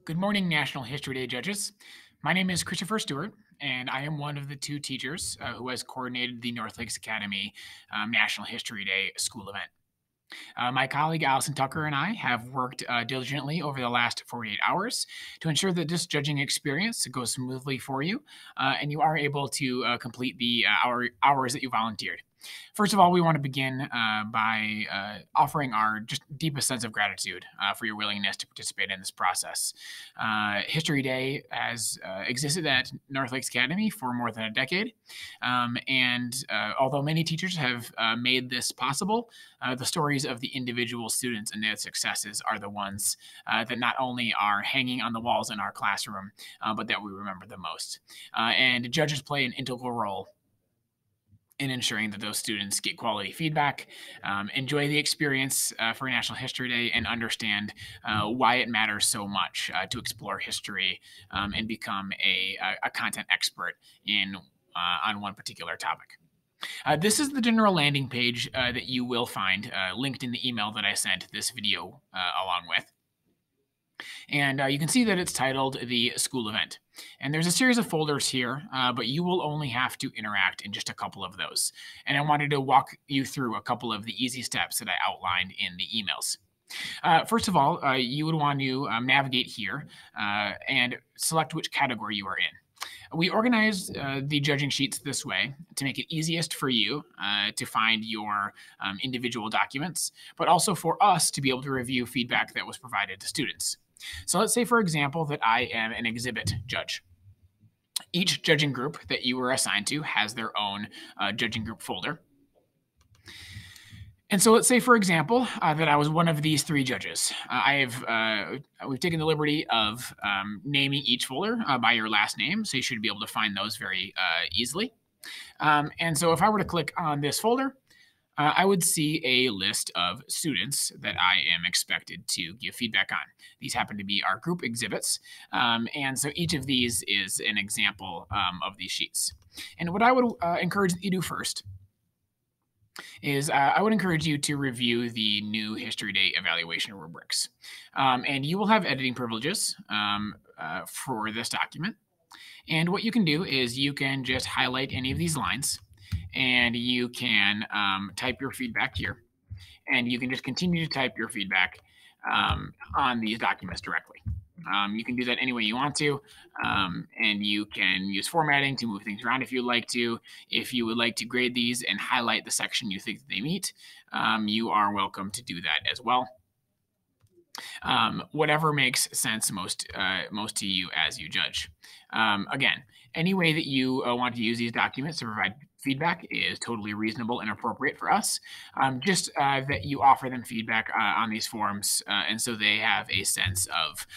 Good morning, National History Day judges. My name is Christopher Stewart, and I am one of the two teachers who has coordinated the North Lakes Academy National History Day school event. My colleague Allison Tucker and I have worked diligently over the last 48 hours to ensure that this judging experience goes smoothly for you and you are able to complete the hours that you volunteered. First of all, we want to begin by offering our just deepest sense of gratitude for your willingness to participate in this process. History Day has existed at North Lakes Academy for more than a decade, and although many teachers have made this possible, the stories of the individual students and their successes are the ones that not only are hanging on the walls in our classroom, but that we remember the most. And judges play an integral role in ensuring that those students get quality feedback, enjoy the experience for National History Day, and understand why it matters so much to explore history and become a content expert in on one particular topic. This is the general landing page that you will find linked in the email that I sent this video along with. And you can see that it's titled the school event. And there's a series of folders here, but you will only have to interact in just a couple of those. And I wanted to walk you through a couple of the easy steps that I outlined in the emails. First of all, you would want to navigate here and select which category you are in. We organized the judging sheets this way to make it easiest for you to find your individual documents, but also for us to be able to review feedback that was provided to students. So let's say, for example, that I am an exhibit judge. Each judging group that you were assigned to has their own judging group folder. And so let's say, for example, that I was one of these three judges. We've taken the liberty of naming each folder by your last name, so you should be able to find those very easily. And so if I were to click on this folder, I would see a list of students that I am expected to give feedback on. These happen to be our group exhibits, and so each of these is an example of these sheets. And what I would encourage that you do first is I would encourage you to review the new History Day evaluation rubrics. And you will have editing privileges for this document. And what you can do is you can just highlight any of these lines and you can type your feedback here. And you can just continue to type your feedback on these documents directly. You can do that any way you want to, and you can use formatting to move things around if you'd like to. If you would like to grade these and highlight the section you think they meet, you are welcome to do that as well. Whatever makes sense most to you as you judge. Again, any way that you want to use these documents to provide feedback is totally reasonable and appropriate for us. Just that you offer them feedback on these forums, and so they have a sense of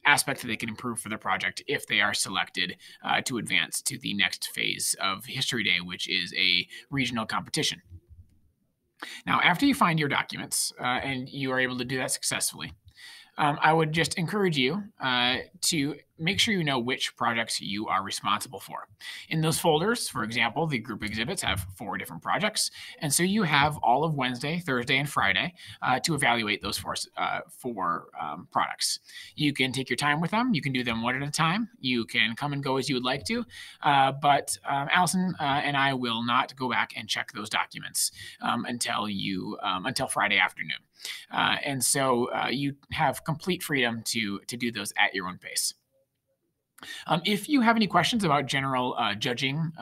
aspects that they can improve for the project if they are selected to advance to the next phase of History Day, which is a regional competition. Now, after you find your documents and you are able to do that successfully, I would just encourage you to make sure you know which projects you are responsible for. In those folders, for example, the group exhibits have 4 different projects, and so you have all of Wednesday, Thursday, and Friday to evaluate those four products. You can take your time with them. You can do them one at a time. You can come and go as you would like to, but Allison and I will not go back and check those documents until Friday afternoon. And so you have complete freedom to do those at your own pace. If you have any questions about general judging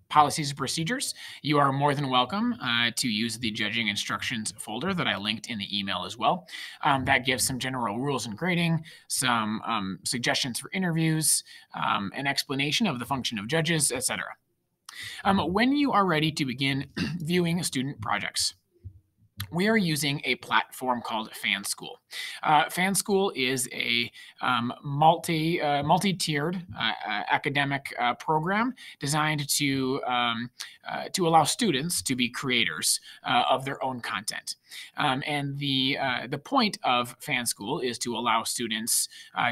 policies and procedures, you are more than welcome to use the judging instructions folder that I linked in the email as well. That gives some general rules and grading, some suggestions for interviews, an explanation of the function of judges, etc. When you are ready to begin viewing student projects, we are using a platform called FanSchool. FanSchool is a multi-tiered academic program designed to allow students to be creators of their own content. And the point of FanSchool is to allow students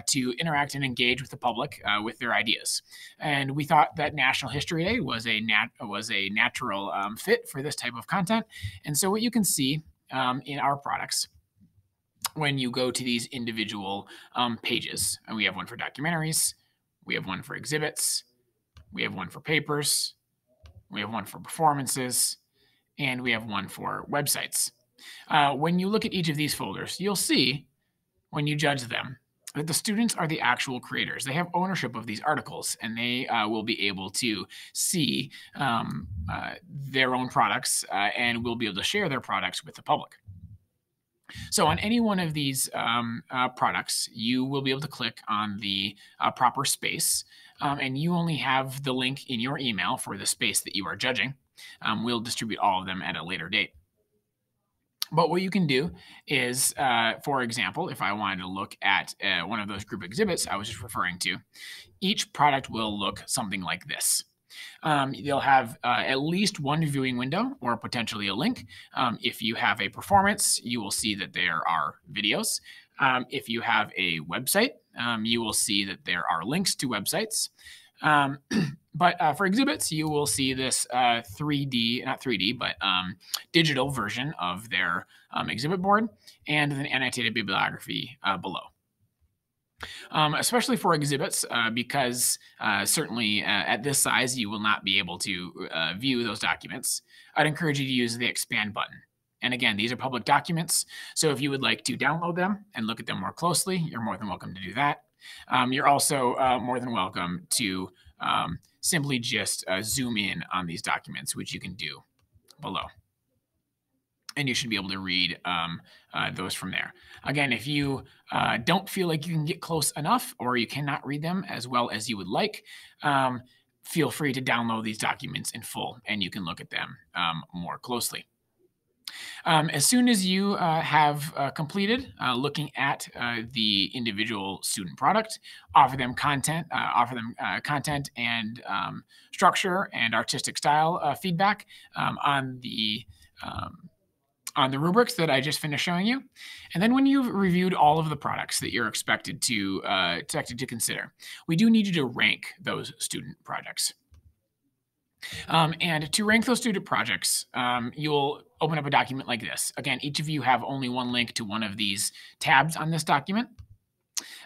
to interact and engage with the public with their ideas. And we thought that National History Day was a natural fit for this type of content. And so what you can see in our products when you go to these individual pages. And we have one for documentaries, we have one for exhibits, we have one for papers, we have one for performances, and we have one for websites. When you look at each of these folders, you'll see when you judge them that the students are the actual creators. They have ownership of these articles, and they will be able to see their own products and will be able to share their products with the public. So on any one of these products, you will be able to click on the proper space, and you only have the link in your email for the space that you are judging. We'll distribute all of them at a later date. But what you can do is, for example, if I wanted to look at one of those group exhibits I was just referring to, each product will look something like this. They'll have at least one viewing window or potentially a link. If you have a performance, you will see that there are videos. If you have a website, you will see that there are links to websites. But for exhibits, you will see this 3D, not 3D, but digital version of their exhibit board and an annotated bibliography below. Especially for exhibits, because certainly at this size, you will not be able to view those documents. I'd encourage you to use the expand button. And again, these are public documents, so if you would like to download them and look at them more closely, you're more than welcome to do that. You're also more than welcome to simply just zoom in on these documents, which you can do below. And you should be able to read those from there. Again, if you don't feel like you can get close enough or you cannot read them as well as you would like, feel free to download these documents in full and you can look at them more closely. As soon as you have completed looking at the individual student product, offer them content and structure and artistic style feedback on the rubrics that I just finished showing you. And then when you've reviewed all of the products that you're expected to consider, we do need you to rank those student projects. And to rank those student projects, you'll open up a document like this. Again, each of you have only one link to one of these tabs on this document.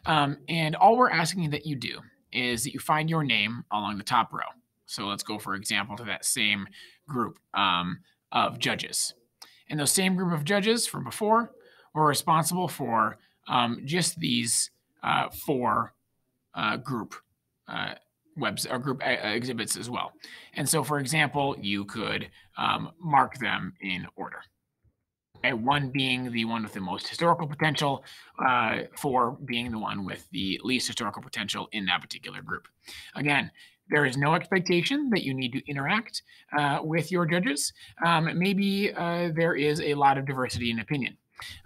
And all we're asking that you do is that you find your name along the top row. So let's go, for example, to that same group of judges. And those same group of judges from before were responsible for just these four group exhibits as well. And so, for example, you could mark them in order. Okay, one being the one with the most historical potential, four being the one with the least historical potential in that particular group. Again, there is no expectation that you need to interact with your judges. Maybe there is a lot of diversity in opinion.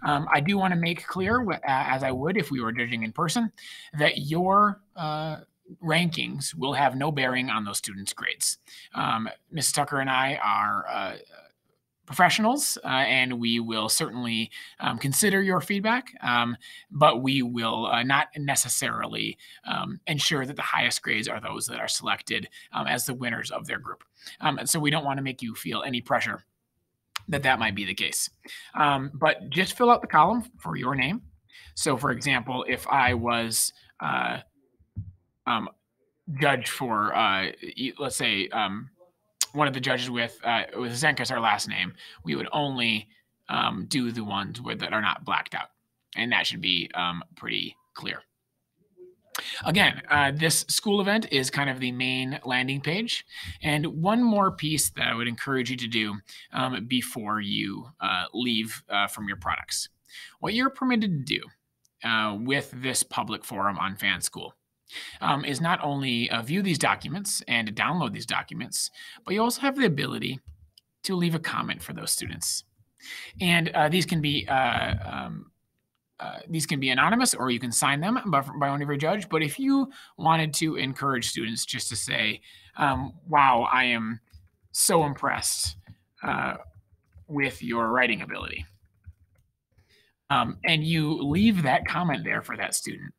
I do want to make clear, as I would if we were judging in person, that your rankings will have no bearing on those students' grades. Mrs. Tucker and I are professionals, and we will certainly consider your feedback, but we will not necessarily ensure that the highest grades are those that are selected as the winners of their group. And so we don't want to make you feel any pressure that might be the case. But just fill out the column for your name. So for example, if I was judge for, let's say, one of the judges with Zenka as our last name, we would only do the ones that are not blacked out. And that should be pretty clear. Again, this school event is kind of the main landing page. And one more piece that I would encourage you to do before you leave from your products. What you're permitted to do with this public forum on FanSchool is not only view these documents and to download these documents, but you also have the ability to leave a comment for those students. And these can be anonymous, or you can sign them by one of your judge. But if you wanted to encourage students just to say, wow, I am so impressed with your writing ability, and you leave that comment there for that student,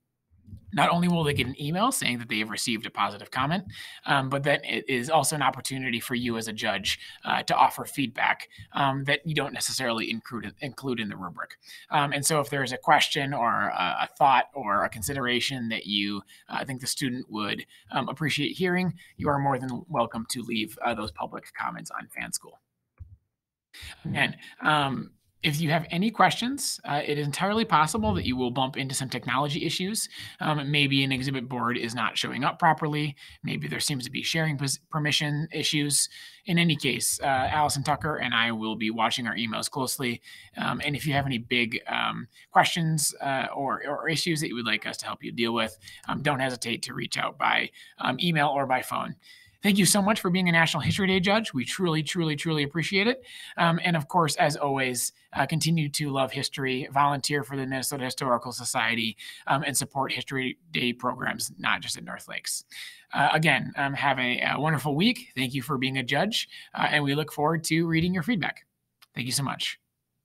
Not only will they get an email saying that they have received a positive comment, but then it is also an opportunity for you as a judge to offer feedback that you don't necessarily include in the rubric. And so, if there's a question or a thought or a consideration that you think the student would appreciate hearing, you are more than welcome to leave those public comments on FanSchool. And if you have any questions, it is entirely possible that you will bump into some technology issues. Maybe an exhibit board is not showing up properly. Maybe there seems to be sharing permission issues. In any case, Allison Tucker and I will be watching our emails closely. And if you have any big questions or issues that you would like us to help you deal with, don't hesitate to reach out by email or by phone. Thank you so much for being a National History Day judge. We truly, truly, truly appreciate it. And of course, as always, continue to love history, volunteer for the Minnesota Historical Society, and support History Day programs, not just at North Lakes. Again, have a wonderful week. Thank you for being a judge, and we look forward to reading your feedback. Thank you so much.